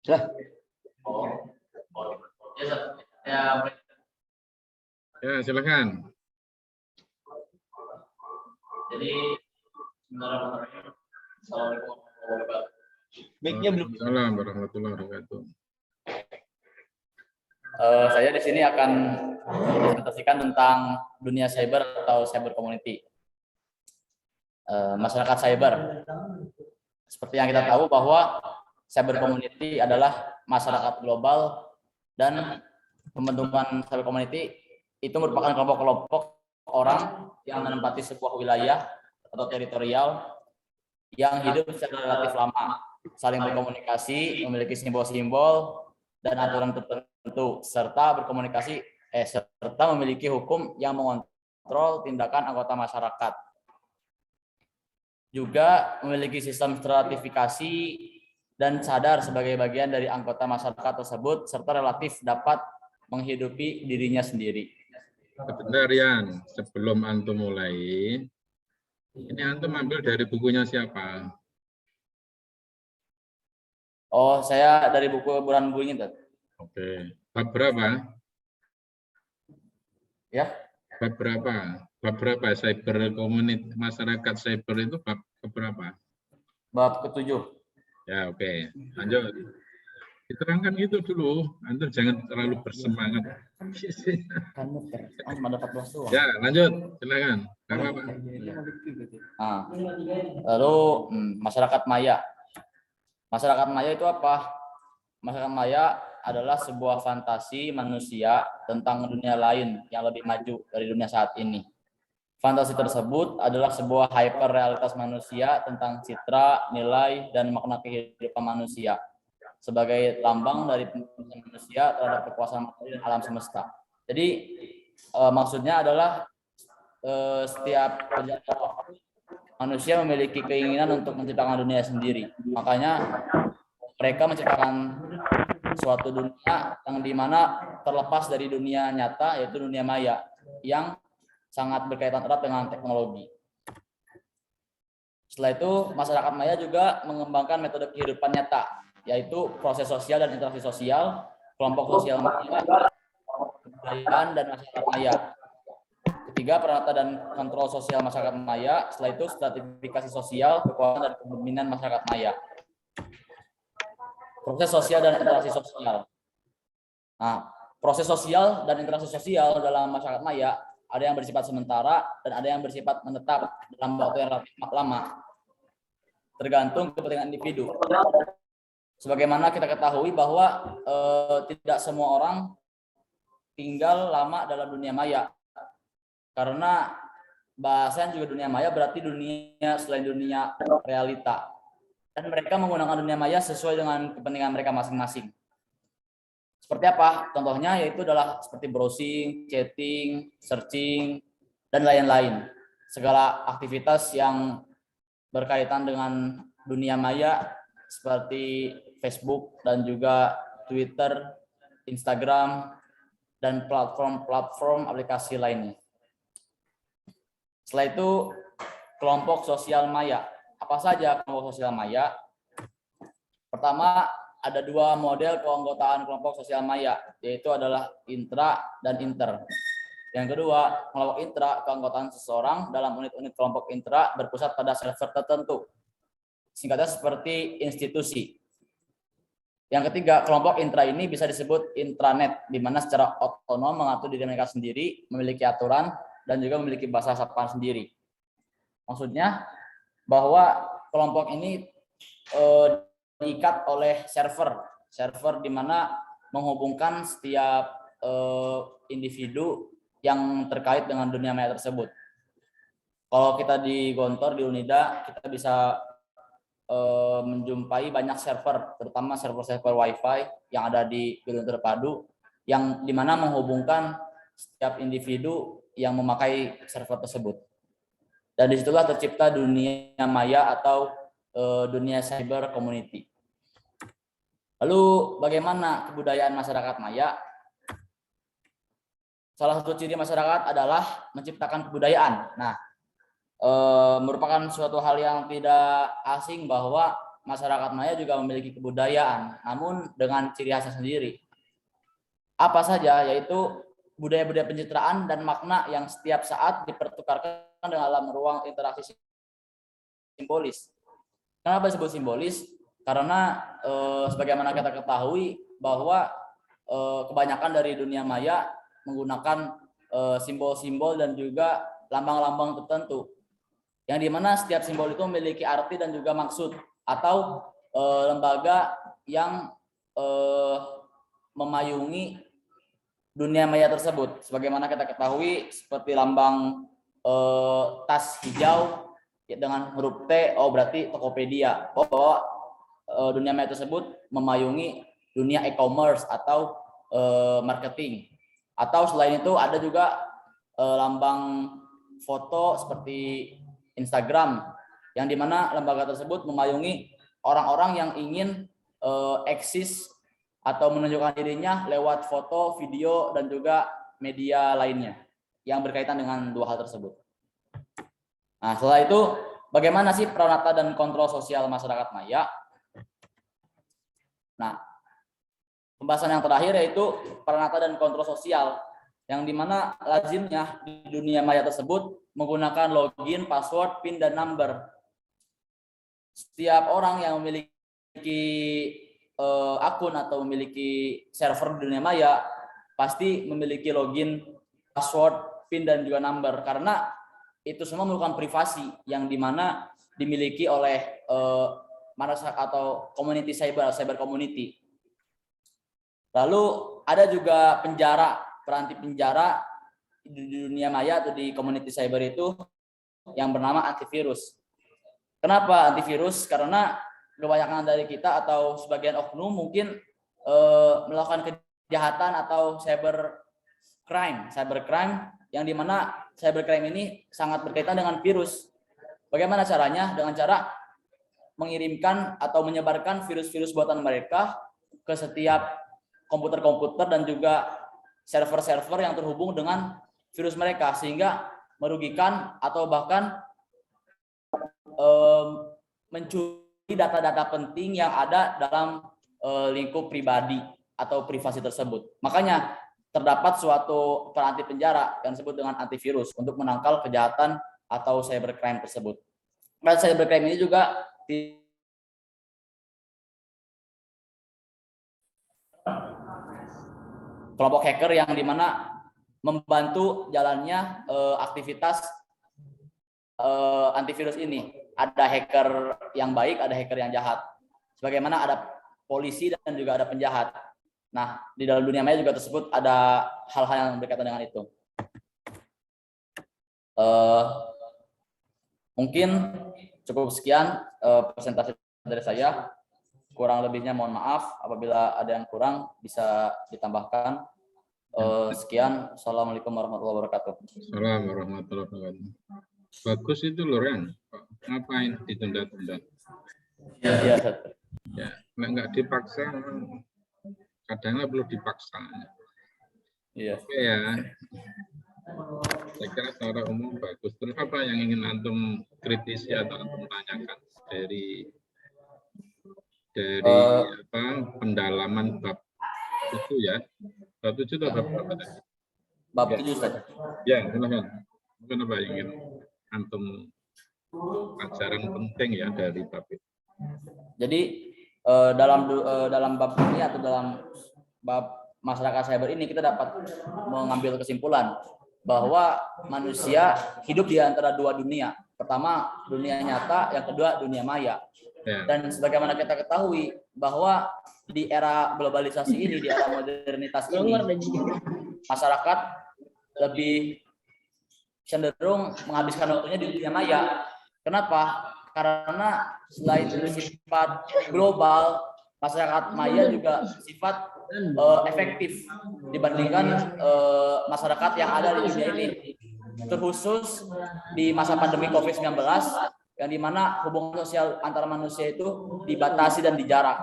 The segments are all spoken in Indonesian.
Sudah. Ya, silakan. Jadi, Assalamualaikum warahmatullahi wabarakatuh. Mic-nya belum. Waalaikumsalam warahmatullahi wabarakatuh. Saya di sini akan presentasikan tentang dunia cyber atau cyber community. Masyarakat cyber. Seperti yang kita tahu bahwa cyber community adalah masyarakat global dan pembentukan cyber community itu merupakan kelompok-kelompok orang yang menempati sebuah wilayah atau teritorial yang hidup secara relatif lama, saling berkomunikasi, memiliki simbol-simbol dan aturan tertentu, serta memiliki hukum yang mengontrol tindakan anggota masyarakat. Juga memiliki sistem stratifikasi dan sadar sebagai bagian dari anggota masyarakat tersebut, serta relatif dapat menghidupi dirinya sendiri. Sebentar, Yan. Sebelum antum mulai, ini antum ambil dari bukunya siapa? Oh, saya dari buku Buran Bu ini, Oke. Bab berapa? ya. Bab berapa? Bab berapa? Cyber community, masyarakat cyber itu bab berapa? Bab ke-7. Ya, oke. Lanjut. Diterangkan itu dulu. Antum jangan terlalu bersemangat. Kamu ada 14 doang. Ya, lanjut. Silakan. Apa-apa. Nah, lalu masyarakat maya. Masyarakat maya itu apa? Masyarakat maya adalah sebuah fantasi manusia tentang dunia lain yang lebih maju dari dunia saat ini. Fantasi tersebut adalah sebuah hyperrealitas manusia tentang citra, nilai, dan makna kehidupan manusia sebagai lambang dari pembangunan manusia terhadap kekuasaan materi dan alam semesta. Jadi maksudnya adalah setiap manusia memiliki keinginan untuk menciptakan dunia sendiri. Makanya mereka menciptakan suatu dunia yang dimana terlepas dari dunia nyata, yaitu dunia maya, yang sangat berkaitan erat dengan teknologi. Setelah itu, masyarakat maya juga mengembangkan metode kehidupan nyata, yaitu proses sosial dan interaksi sosial, kelompok sosial maya, kebudayaan, dan masyarakat maya. Ketiga, peranata dan kontrol sosial masyarakat maya. Setelah itu, stratifikasi sosial, kekuatan, dan kepemimpinan masyarakat maya. Proses sosial dan interaksi sosial. Nah, proses sosial dan interaksi sosial dalam masyarakat maya ada yang bersifat sementara dan ada yang bersifat menetap dalam waktu yang relatif lama, tergantung kepentingan individu. Sebagaimana kita ketahui bahwa tidak semua orang tinggal lama dalam dunia maya, karena bahasanya juga dunia maya berarti dunia selain dunia realita. Dan mereka menggunakan dunia maya sesuai dengan kepentingan mereka masing-masing. Seperti apa? Contohnya yaitu adalah seperti browsing, chatting, searching, dan lain-lain. Segala aktivitas yang berkaitan dengan dunia maya seperti Facebook dan juga Twitter, Instagram, dan platform-platform aplikasi lainnya. Setelah itu, kelompok sosial maya. Apa saja kelompok sosial maya? Pertama, ada dua model keanggotaan kelompok sosial maya, yaitu adalah intra dan inter. Yang kedua, kelompok intra, keanggotaan seseorang dalam unit-unit kelompok intra berpusat pada server tertentu. Singkatnya seperti institusi. Yang ketiga, kelompok intra ini bisa disebut intranet, di mana secara otonom mengatur diri mereka sendiri, memiliki aturan, dan juga memiliki bahasa sapaan sendiri. Maksudnya, bahwa kelompok ini diikat oleh server di mana menghubungkan setiap individu yang terkait dengan dunia maya tersebut. Kalau kita di Gontor, di Unida, kita bisa menjumpai banyak server, terutama server-server Wi-Fi yang ada di gedung terpadu, yang dimana menghubungkan setiap individu yang memakai server tersebut. Dan disitulah tercipta dunia maya atau dunia cyber community. Lalu bagaimana kebudayaan masyarakat maya? Salah satu ciri masyarakat adalah menciptakan kebudayaan. Nah, merupakan suatu hal yang tidak asing bahwa masyarakat maya juga memiliki kebudayaan, namun dengan ciri khasnya sendiri. Apa saja? Yaitu budaya-budaya pencitraan dan makna yang setiap saat dipertukarkan dalam ruang interaksi simbolis. Kenapa disebut simbolis? Karena sebagaimana kita ketahui bahwa kebanyakan dari dunia maya menggunakan simbol-simbol dan juga lambang-lambang tertentu, yang dimana setiap simbol itu memiliki arti dan juga maksud, atau lembaga yang memayungi dunia maya tersebut. Sebagaimana kita ketahui seperti lambang tas hijau dengan huruf T, oh berarti Tokopedia, bahwa dunia maya tersebut memayungi dunia e-commerce atau marketing. Atau selain itu ada juga lambang foto seperti Instagram, yang dimana lembaga tersebut memayungi orang-orang yang ingin eksis atau menunjukkan dirinya lewat foto, video, dan juga media lainnya yang berkaitan dengan dua hal tersebut. Nah, setelah itu bagaimana sih peranata dan kontrol sosial masyarakat maya? Nah, pembahasan yang terakhir yaitu peranata dan kontrol sosial, yang dimana lazimnya di dunia maya tersebut menggunakan login, password, PIN, dan number. Setiap orang yang memiliki akun atau memiliki server di dunia maya pasti memiliki login, password, PIN, dan juga number, karena itu semua merupakan privasi yang dimana dimiliki oleh masyarakat atau community cyber community. Lalu ada juga penjara, peranti penjara di dunia maya atau di community cyber itu yang bernama antivirus. Kenapa antivirus? Karena kebanyakan dari kita atau sebagian oknum mungkin melakukan kejahatan atau cybercrime yang dimana cybercrime ini sangat berkaitan dengan virus. Bagaimana caranya? Dengan cara mengirimkan atau menyebarkan virus-virus buatan mereka ke setiap komputer-komputer dan juga server-server yang terhubung dengan virus mereka, sehingga merugikan atau bahkan mencuri data-data penting yang ada dalam lingkup pribadi atau privasi tersebut. Makanya terdapat suatu peranti penjara yang disebut dengan antivirus untuk menangkal kejahatan atau cybercrime tersebut. Dan cybercrime ini juga kelompok hacker yang dimana membantu jalannya aktivitas antivirus ini. Ada hacker yang baik, ada hacker yang jahat. Sebagaimana ada polisi dan juga ada penjahat. Nah, di dalam dunia maya juga tersebut ada hal-hal yang berkaitan dengan itu. Mungkin cukup sekian presentasi dari saya. Kurang lebihnya mohon maaf. Apabila ada yang kurang bisa ditambahkan. Sekian. Assalamualaikum warahmatullahi wabarakatuh. Assalamualaikum warahmatullahi wabarakatuh. Bagus itu loh, Ren. Ngapain ditunda-tunda? Ya. Ya, nggak dipaksa. Kadang perlu dipaksa. Iya. Oke ya. Saya kira secara umum bagus. Terus apa yang ingin antum kritisi atau antum tanyakan dari apa pendalaman bab itu ya? Bab 7 atau bab berapa tadi? Bab 7, Ustaz. Ya, silakan. Mungkin apa yang ingin antum ajaran penting ya dari bab itu? Jadi dalam bab ini atau dalam bab masyarakat cyber ini kita dapat mengambil kesimpulan bahwa manusia hidup di antara dua dunia. Pertama dunia nyata, yang kedua dunia maya. Ya. Dan sebagaimana kita ketahui bahwa di era globalisasi ini, di era modernitas ini, masyarakat lebih cenderung menghabiskan waktunya di dunia maya. Kenapa? Karena selain bersifat global, masyarakat maya juga sifat efektif dibandingkan masyarakat yang ada di dunia ini. Terkhusus di masa pandemi COVID-19, yang dimana hubungan sosial antara manusia itu dibatasi dan dijarak.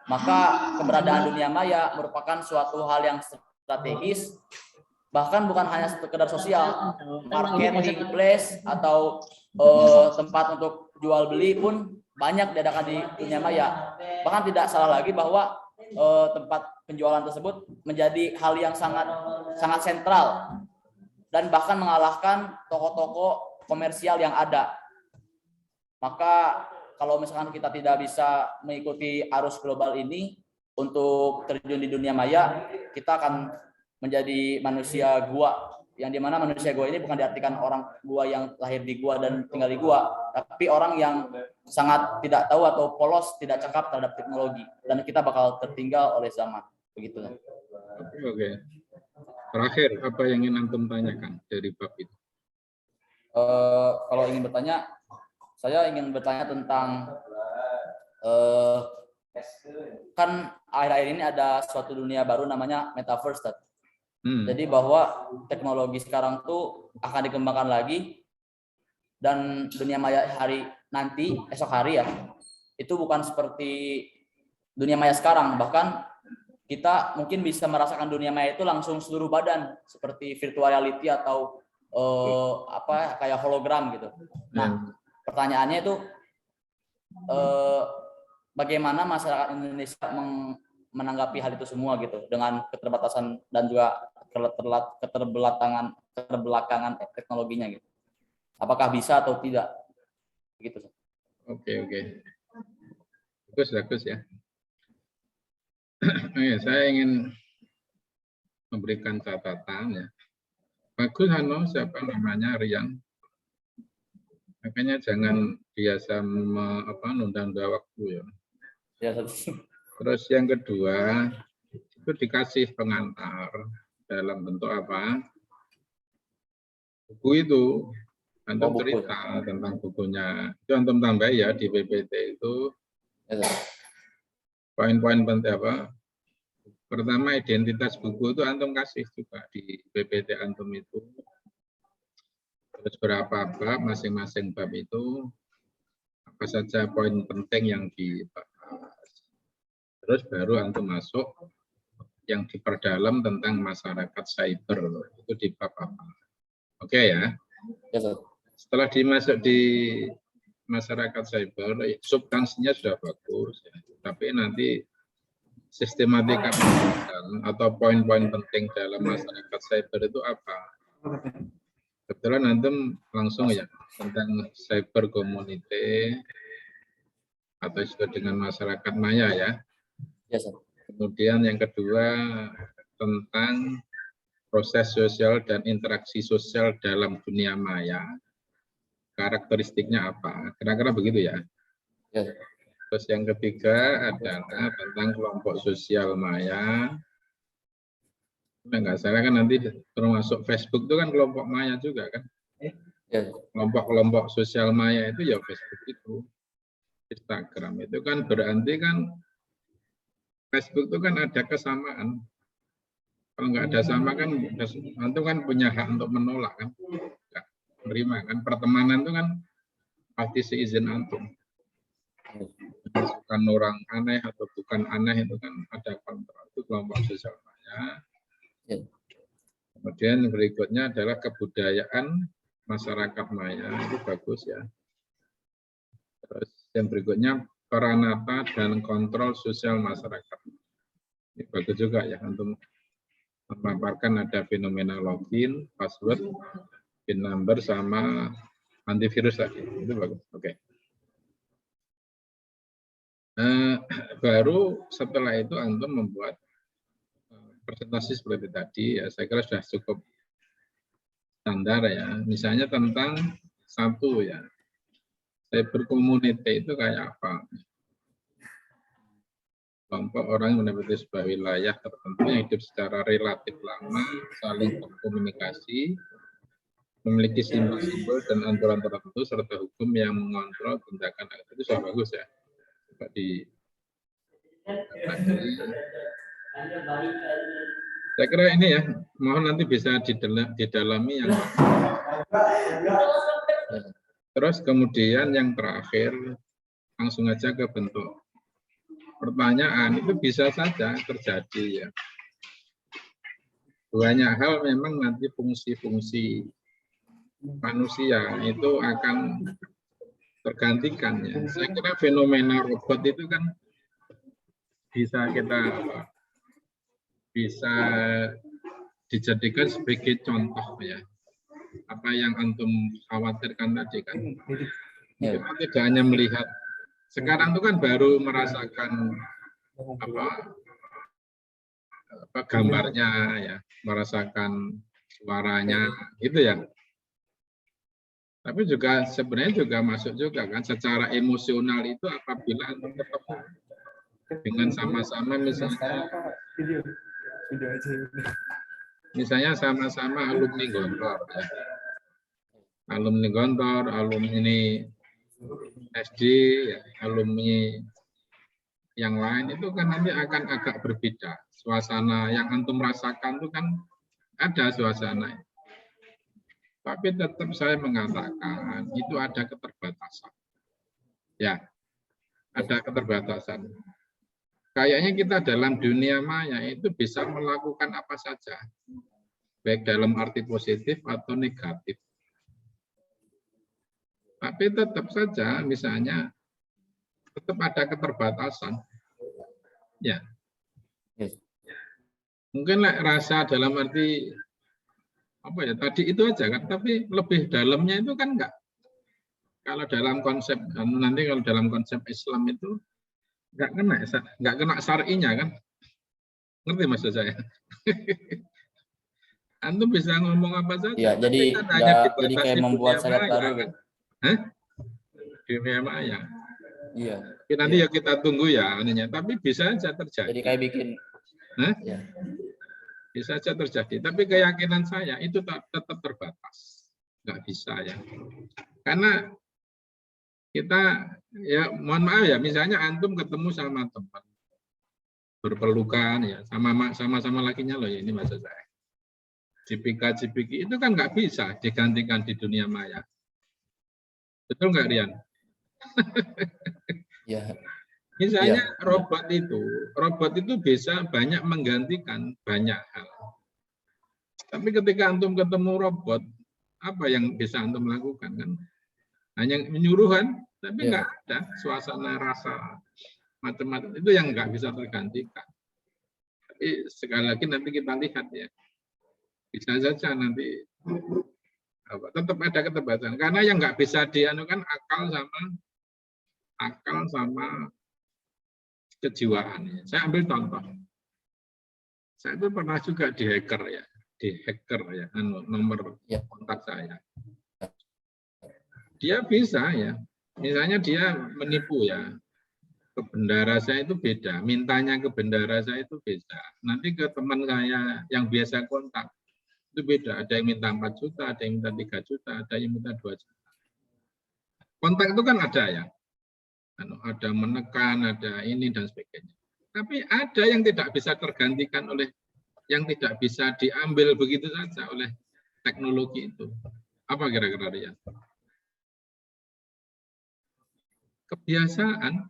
Maka keberadaan dunia maya merupakan suatu hal yang strategis, bahkan bukan hanya sekedar sosial, marketplace atau tempat untuk jual beli pun banyak diadakan di dunia maya. Bahkan tidak salah lagi bahwa tempat penjualan tersebut menjadi hal yang sangat sentral dan bahkan mengalahkan toko-toko komersial yang ada. Maka kalau misalkan kita tidak bisa mengikuti arus global ini untuk terjun di dunia maya, kita akan menjadi manusia gua, yang dimana manusia gua ini bukan diartikan orang gua yang lahir di gua dan tinggal di gua, tapi orang yang sangat tidak tahu atau polos, tidak cakap terhadap teknologi, dan kita bakal tertinggal oleh zaman. Begitu. Oke. Terakhir, apa yang ingin antum tanyakan dari bab itu? Kalau ingin bertanya, saya ingin bertanya tentang kan akhir-akhir ini ada suatu dunia baru namanya metaverse. Jadi bahwa teknologi sekarang tuh akan dikembangkan lagi dan dunia maya hari nanti, esok hari ya, itu bukan seperti dunia maya sekarang. Bahkan kita mungkin bisa merasakan dunia maya itu langsung seluruh badan seperti virtual reality atau kayak hologram gitu. Nah, pertanyaannya itu bagaimana masyarakat Indonesia menanggapi hal itu semua gitu dengan keterbatasan dan juga keterbelakangan teknologinya gitu. Apakah bisa atau tidak? Gitu. Oke. Bagus ya. Saya ingin memberikan catatan ya. Bagus siapa namanya Rian. Makanya jangan biasa nunda waktu ya. Terus yang kedua itu dikasih pengantar dalam bentuk apa? Buku itu antum cerita tentang bukunya. Itu antum tambah ya di PPT itu. Poin-poin penting apa? Pertama identitas buku itu antum kasih juga di PPT antum itu. Terus berapa bab, masing-masing bab itu apa saja poin penting yang dibahas. Terus baru antum masuk yang diperdalam tentang masyarakat cyber itu di bab apa. Oke ya. Setelah dimasuk di masyarakat cyber, substansinya sudah bagus, ya. Tapi nanti sistematika atau poin-poin penting dalam masyarakat cyber itu apa? Kebetulan antum langsung ya tentang cyber community atau disebut dengan masyarakat maya ya. Kemudian yang kedua tentang proses sosial dan interaksi sosial dalam dunia maya. Karakteristiknya apa? Kira-kira begitu ya. Terus yang ketiga adalah tentang kelompok sosial maya. Enggak salah kan nanti termasuk Facebook itu kan kelompok maya juga kan. Kelompok-kelompok sosial maya itu ya Facebook itu. Instagram itu kan berarti kan Facebook itu kan ada kesamaan. Kalau nggak ada sama kan antum kan punya hak untuk menolak kan. Nggak menerima kan. Pertemanan itu kan pasti seizin antum. Bukan orang aneh atau bukan aneh itu kan ada kontrol. Itu kelompok sosial maya. Kemudian berikutnya adalah kebudayaan masyarakat maya, itu bagus ya. Terus yang berikutnya peranata dan kontrol sosial masyarakat. Ini bagus juga ya untuk memaparkan ada fenomena login, password, PIN number sama antivirus tadi. Itu bagus. Oke. Baru setelah itu antum membuat presentasi seperti tadi ya, saya kira sudah cukup standar ya. Misalnya tentang satu ya, cyber community itu kayak apa? Kelompok orang yang menempati sebuah wilayah tertentu yang hidup secara relatif lama, saling berkomunikasi, memiliki simbol-simbol dan aturan tertentu serta hukum yang mengontrol tindakan itu sudah bagus ya. Coba di saya kira ini ya, mohon nanti bisa didalami yang terus kemudian yang terakhir langsung aja ke bentuk pertanyaan. Itu bisa saja terjadi ya. Banyak hal memang nanti fungsi-fungsi manusia itu akan tergantikan ya. Saya kira fenomena robot itu kan bisa bisa dijadikan sebagai contoh ya. Apa yang antum khawatirkan tadi kan. Ya. Kita tidak hanya melihat sekarang itu kan baru merasakan gambarnya ya, merasakan suaranya gitu ya. Tapi juga sebenarnya juga masuk juga kan secara emosional itu apabila antum ketemu dengan sama-sama misalnya sama-sama alumni Gontor ya. Alumni Gontor, alumni SD, ya, alumni yang lain itu kan nanti akan agak berbeda. Suasana yang antum rasakan itu kan ada suasana. Tapi tetap saya mengatakan itu ada keterbatasan. Ya, ada keterbatasan. Kayaknya kita dalam dunia maya itu bisa melakukan apa saja. Baik dalam arti positif atau negatif. Tapi tetap saja misalnya tetap ada keterbatasan. Ya. Mungkin rasa dalam arti apa ya tadi itu aja kan, tapi lebih dalamnya itu kan enggak. Kalau dalam konsep nanti kalau dalam konsep Islam itu enggak kena syar'inya kan. Ngerti maksud saya? Antum bisa ngomong apa saja. Iya, jadi kan hanya jadi kayak membuat syariat baru. Kan? Hah? Dunia maya. Iya. Nanti ya kita tunggu ya ininya, tapi bisa saja terjadi. Jadi kayak bikin ya. Bisa saja terjadi, tapi keyakinan saya itu tetap terbatas, nggak bisa ya. Karena kita ya mohon maaf ya, misalnya antum ketemu sama teman berpelukan ya, sama-sama lakinya loh ya, ini maksud saya. Cipika-cipiki itu kan nggak bisa digantikan di dunia maya. Betul nggak Rian? Ya. Misalnya robot itu bisa banyak menggantikan banyak hal. Tapi ketika antum ketemu robot, apa yang bisa antum lakukan kan? Hanya menyuruhan, tapi nggak ada suasana rasa macam-macam itu yang nggak bisa tergantikan. Tapi sekali lagi nanti kita lihat ya, bisa saja nanti tetap ada keterbatasan. Karena yang nggak bisa dianukan akal sama kejiwaan. Saya ambil contoh. Saya itu pernah juga dihack ya, nomor kontak saya. Dia bisa ya, misalnya dia menipu ya, ke bendara saya itu beda, mintanya ke bendara saya itu beda. Nanti ke teman saya yang biasa kontak itu beda. Ada yang minta 4 juta, ada yang minta 3 juta, ada yang minta 2 juta. Kontak itu kan ada ya. Ada menekan, ada ini dan sebagainya. Tapi ada yang tidak bisa tergantikan oleh, yang tidak bisa diambil begitu saja oleh teknologi itu. Apa kira-kira dia? Kebiasaan.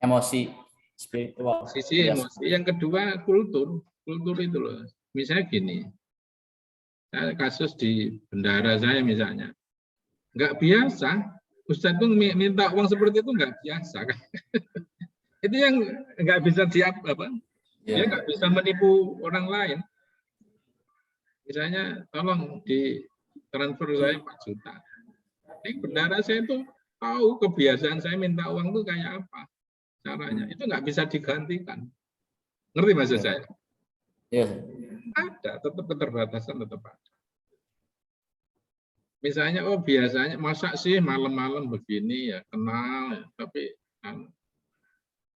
Emosi, spiritual. Sisi emosi. Yang kedua kultur. Kultur itu loh. Misalnya gini, kasus di bendara saya misalnya, nggak biasa. Ustadz itu minta uang seperti itu nggak biasa kan? Itu yang nggak bisa dia nggak bisa menipu orang lain. Misalnya tolong di transfer saya 4 juta. Ini bendara saya itu tahu kebiasaan saya minta uang itu kayak apa caranya. Itu nggak bisa digantikan. Ngerti maksud saya? Iya. Ada, tetap keterbatasan tetap ada. Misalnya, oh biasanya masa sih malam-malam begini ya kenal, tapi kan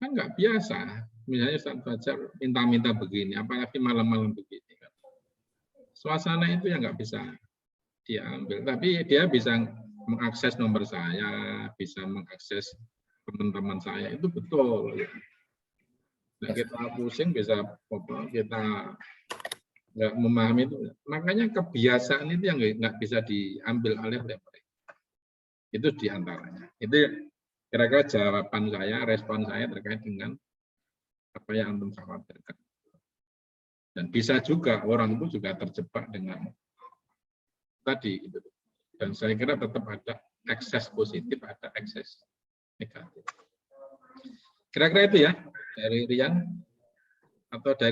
nggak biasa. Misalnya saat Fajar minta-minta begini, apalagi malam-malam begini. Suasana itu yang nggak bisa diambil, tapi dia bisa mengakses nomor saya, bisa mengakses teman-teman saya, itu betul. Nah, kita pusing bisa kita nggak memahami itu, makanya kebiasaan itu yang nggak bisa diambil oleh mereka. Itu diantaranya. Itu kira-kira jawaban saya, respon saya terkait dengan apa yang antum khawatirkan. Dan bisa juga orang itu juga terjebak dengan tadi itu. Dan saya kira tetap ada ekses positif, ada ekses negatif. Kira-kira itu ya dari Rian atau dari